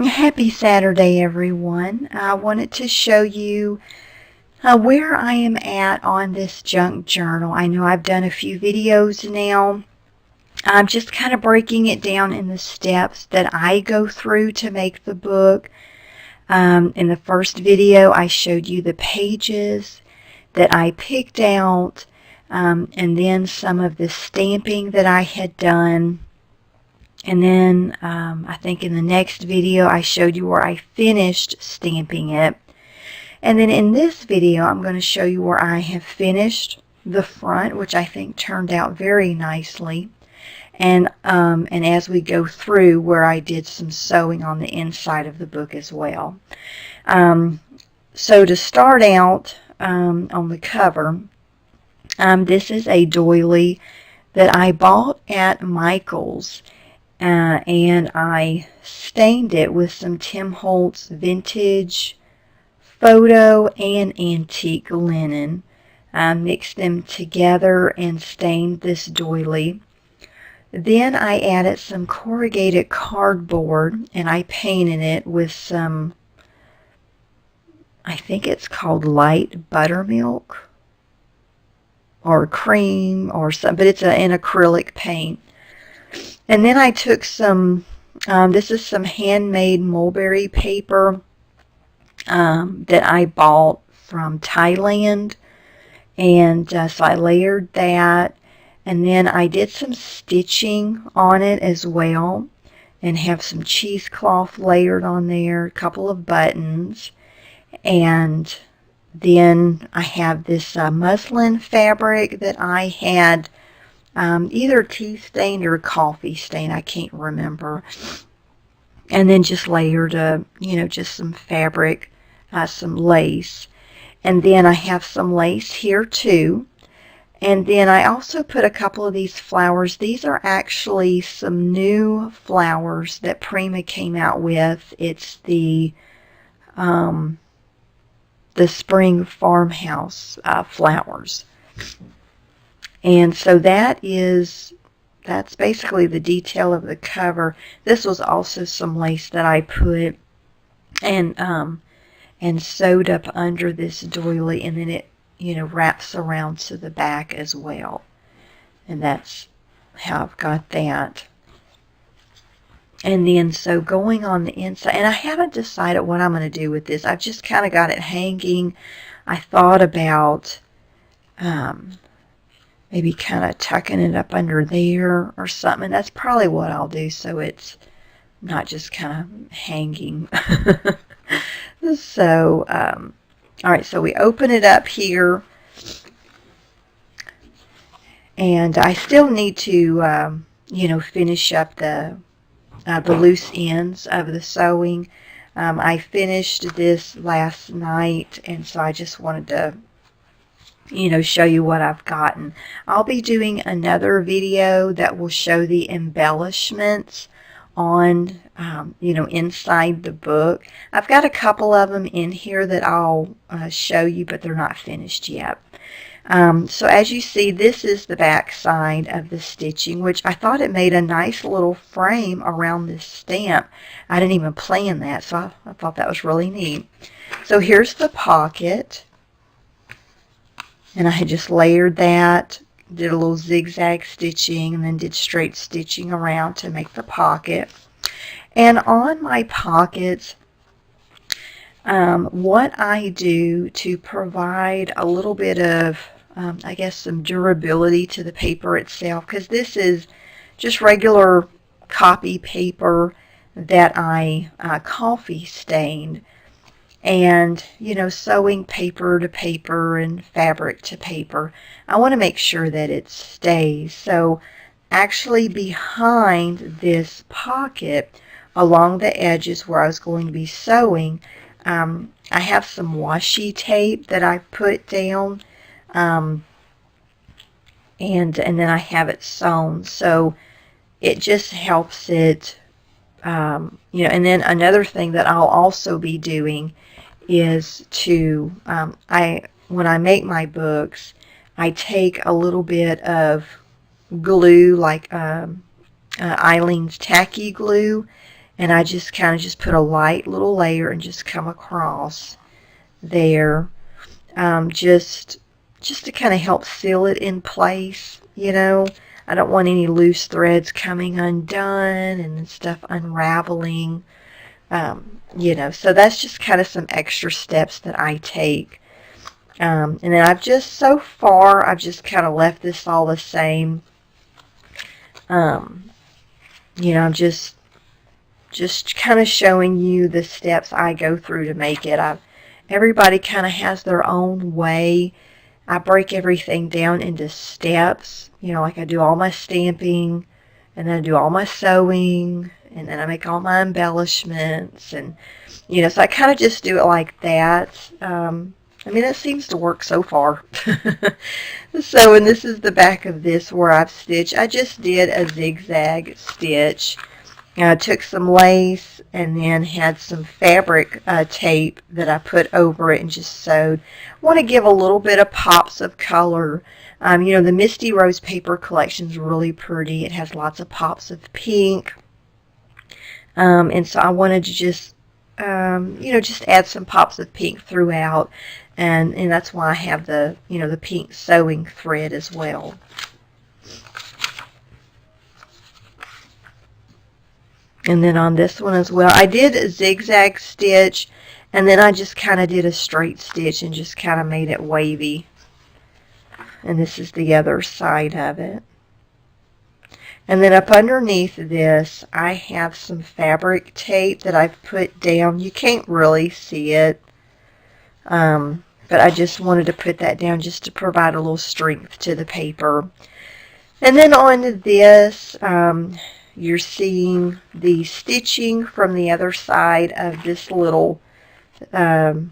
Happy Saturday, everyone. I wanted to show you where I am at on this junk journal. I know I've done a few videos now. I'm just kind of breaking it down in the steps that I go through to make the book. In the first video, I showed you the pages that I picked out, and then some of the stamping that I had done. And then I think in the next video I showed you where I finished stamping it. And then in this video I'm going to show you where I have finished the front, which I think turned out very nicely. And as we go through, where I did some sewing on the inside of the book as well. So to start out on the cover, this is a doily that I bought at Michael's. And I stained it with some Tim Holtz vintage photo and antique linen. I mixed them together and stained this doily. Then I added some corrugated cardboard and I painted it with some, I think it's called light buttermilk or cream or something, but it's an acrylic paint. And then I took some, this is some handmade mulberry paper that I bought from Thailand. And so I layered that. And then I did some stitching on it as well. And have some cheesecloth layered on there, a couple of buttons. And then I have this muslin fabric that I had either tea stained or coffee stained, I can't remember. And then just layered, just some fabric, some lace. And then I have some lace here too. And then I also put a couple of these flowers. These are actually some new flowers that Prima came out with. It's the spring farmhouse flowers. And so that's basically the detail of the cover. This was also some lace that I put and sewed up under this doily, and then it, wraps around to the back as well. And that's how I've got that. And then so going on the inside, and I haven't decided what I'm going to do with this. I've just kind of got it hanging. I thought about maybe kind of tucking it up under there or something. That's probably what I'll do, so it's not just kind of hanging. So, all right, so we open it up here. And I still need to, finish up the loose ends of the sewing. I finished this last night, and so I just wanted to show you what I've gotten. I'll be doing another video that will show the embellishments on, inside the book. I've got a couple of them in here that I'll show you, but they're not finished yet. So as you see, this is the back side of the stitching, which I thought it made a nice little frame around this stamp. I didn't even plan that, so I thought that was really neat. So here's the pocket. And I had just layered that, did a little zigzag stitching, and then did straight stitching around to make the pocket. And on my pockets, what I do to provide a little bit of, I guess, some durability to the paper itself, because this is just regular copy paper that I coffee stained. And, sewing paper to paper and fabric to paper, I want to make sure that it stays. So actually behind this pocket, along the edges where I was going to be sewing, I have some washi tape that I put down, and then I have it sewn. So it just helps it, and then another thing that I'll also be doing is to, when I make my books, I take a little bit of glue, like Eileen's tacky glue, and I just kind of just put a light little layer and just come across there, just to kind of help seal it in place, you know. I don't want any loose threads coming undone and stuff unraveling, you know. So that's just kind of some extra steps that I take. And then so far, I've just kind of left this all the same. You know, I'm just kind of showing you the steps I go through to make it. Everybody kind of has their own way. I break everything down into steps. You know, like I do all my stamping, and then I do all my sewing, and then I make all my embellishments, and, you know, so I kind of just do it like that. I mean, it seems to work so far. So, and this is the back of this where I've stitched. I just did a zigzag stitch. I took some lace and then had some fabric tape that I put over it and just sewed. I want to give a little bit of pops of color. You know, the Misty Rose paper collection is really pretty. It has lots of pops of pink. And so I wanted to just, you know, just add some pops of pink throughout. And that's why I have the, you know, the pink sewing thread as well. And then on this one as well, I did a zigzag stitch, and then I just kind of did a straight stitch and just kind of made it wavy. And this is the other side of it. And then up underneath this, I have some fabric tape that I've put down. You can't really see it, but I just wanted to put that down just to provide a little strength to the paper. And then on this, you're seeing the stitching from the other side of this little, you know,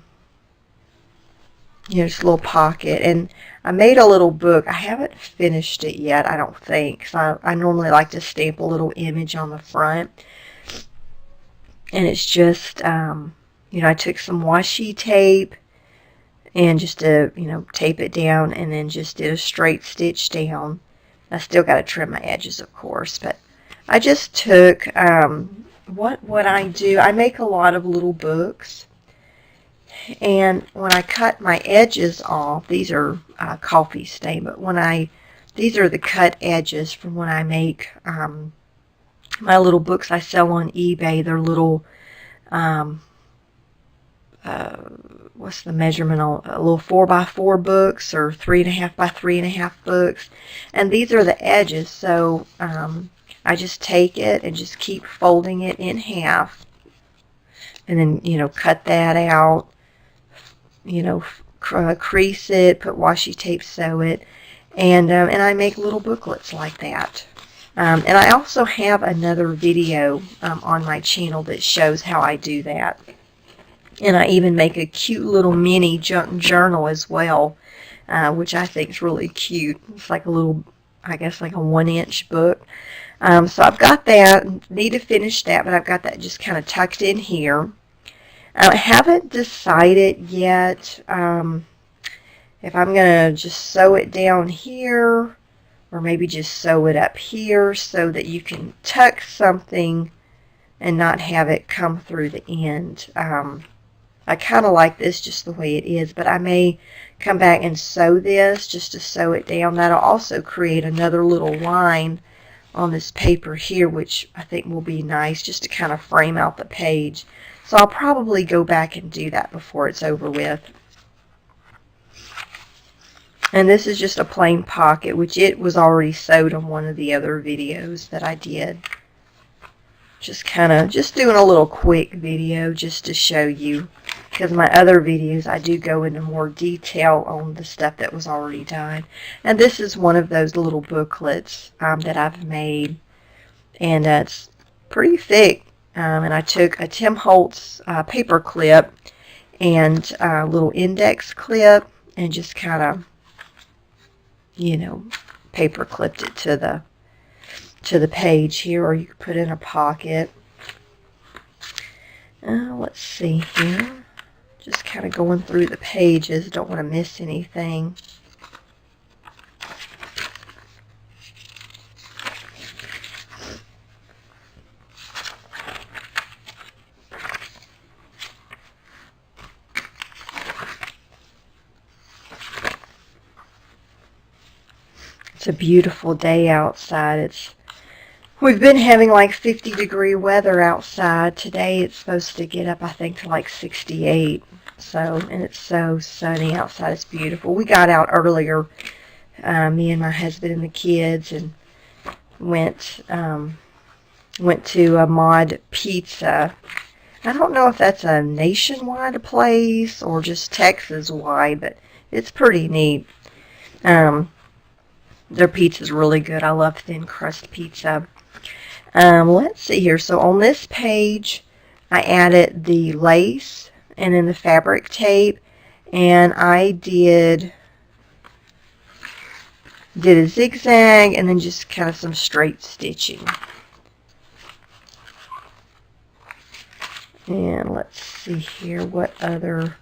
this little pocket. And I made a little book. I haven't finished it yet, I don't think. So I normally like to stamp a little image on the front. And it's just, you know, I took some washi tape and just to, you know, tape it down, and then just did a straight stitch down. I still got to trim my edges, of course, but I just took, what I do, I make a lot of little books, and when I cut my edges off, these are coffee stain, but these are the cut edges from when I make my little books I sell on eBay. They're little, what's the measurement on a little 4x4 books, or 3.5 by 3.5 books, and these are the edges. So I just take it and just keep folding it in half, and then, you know, cut that out, you know, crease it, put washi tape, sew it, and I make little booklets like that. And I also have another video on my channel that shows how I do that. And I even make a cute little mini journal as well, which I think is really cute. It's like a little, I guess, like a 1-inch book. So I've got that. Need to finish that, but I've got that just kind of tucked in here. I haven't decided yet if I'm going to just sew it down here, or maybe just sew it up here so that you can tuck something and not have it come through the end. I kind of like this just the way it is, but I may come back and sew this just to sew it down. That'll also create another little line on this paper here, which I think will be nice just to kind of frame out the page. So I'll probably go back and do that before it's over with. And this is just a plain pocket, which it was already sewed on one of the other videos that I did. Just doing a little quick video just to show you, because my other videos I do go into more detail on the stuff that was already done. And this is one of those little booklets that I've made, and it's pretty thick. And I took a Tim Holtz paper clip and a little index clip and just kind of, you know, paper clipped it to the page here, or you could put it in a pocket. Let's see here. Just kind of going through the pages. Don't want to miss anything. It's a beautiful day outside. We've been having like 50-degree weather outside. Today it's supposed to get up, I think, to like 68. And it's so sunny outside. It's beautiful. We got out earlier, me and my husband and the kids, and went to a Mod Pizza. I don't know if that's a nationwide place or just Texas-wide, but it's pretty neat. Their pizza's really good. I love thin crust pizza. Let's see here. So on this page, I added the lace and then the fabric tape, and I did a zigzag and then just kind of some straight stitching. And let's see here what other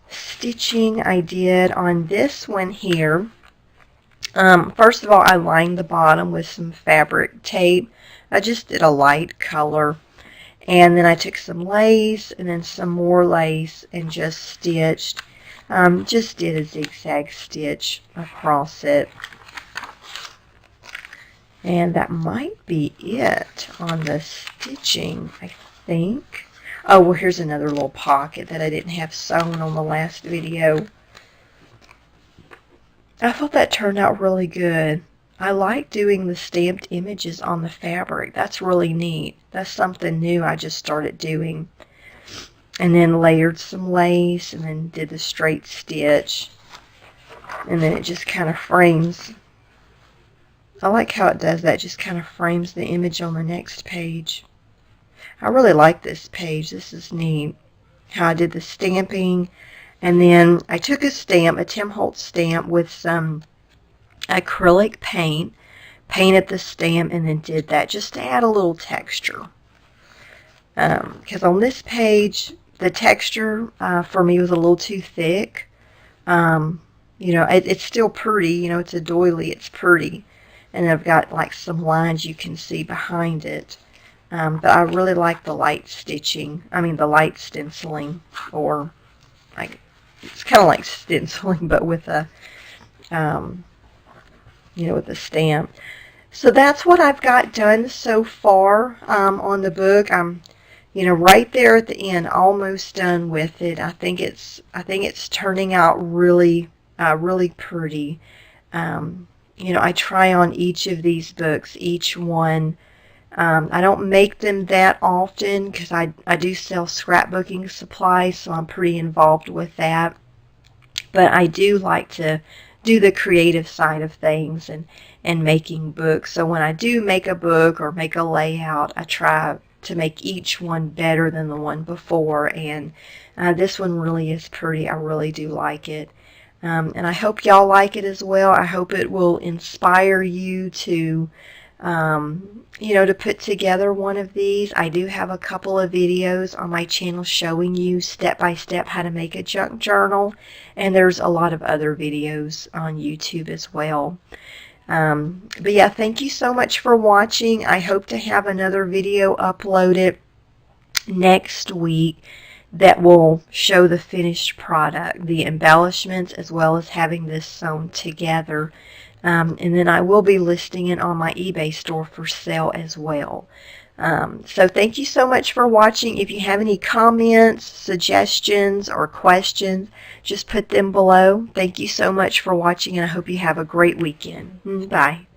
stitching I did on this one here. First of all, I lined the bottom with some fabric tape. I just did a light color. And then I took some lace and then some more lace and just stitched. Just did a zigzag stitch across it. And that might be it on the stitching, I think. Oh, well, here's another little pocket that I didn't have sewn on the last video. I thought that turned out really good. I like doing the stamped images on the fabric. That's really neat. That's something new I just started doing. And then layered some lace and then did the straight stitch. And then it just kind of frames. I like how it does that. Just kind of frames the image on the next page. I really like this page. This is neat. How I did the stamping. And then I took a stamp, a Tim Holtz stamp with some acrylic paint, painted the stamp, and then did that just to add a little texture. Because on this page, the texture for me was a little too thick. It's still pretty. It's a doily. It's pretty. And I've got like some lines you can see behind it. But I really like the light stitching. The light stenciling, or like, it's kind of like stenciling, but with a, with a stamp. So that's what I've got done so far on the book. I'm, right there at the end, almost done with it. I think it's turning out really, really pretty. I try on each of these books, each one. I don't make them that often because I do sell scrapbooking supplies, so I'm pretty involved with that. But I do like to do the creative side of things and making books. So when I do make a book or make a layout, I try to make each one better than the one before. And this one really is pretty. I really do like it. And I hope y'all like it as well. I hope it will inspire you to to put together one of these. I do have a couple of videos on my channel showing you step by step how to make a junk journal, and there's a lot of other videos on YouTube as well. But yeah, thank you so much for watching. I hope to have another video uploaded next week that will show the finished product, the embellishments, as well as having this sewn together. And then I will be listing it on my eBay store for sale as well. So thank you so much for watching. If you have any comments, suggestions, or questions, just put them below. Thank you so much for watching, and I hope you have a great weekend. Bye.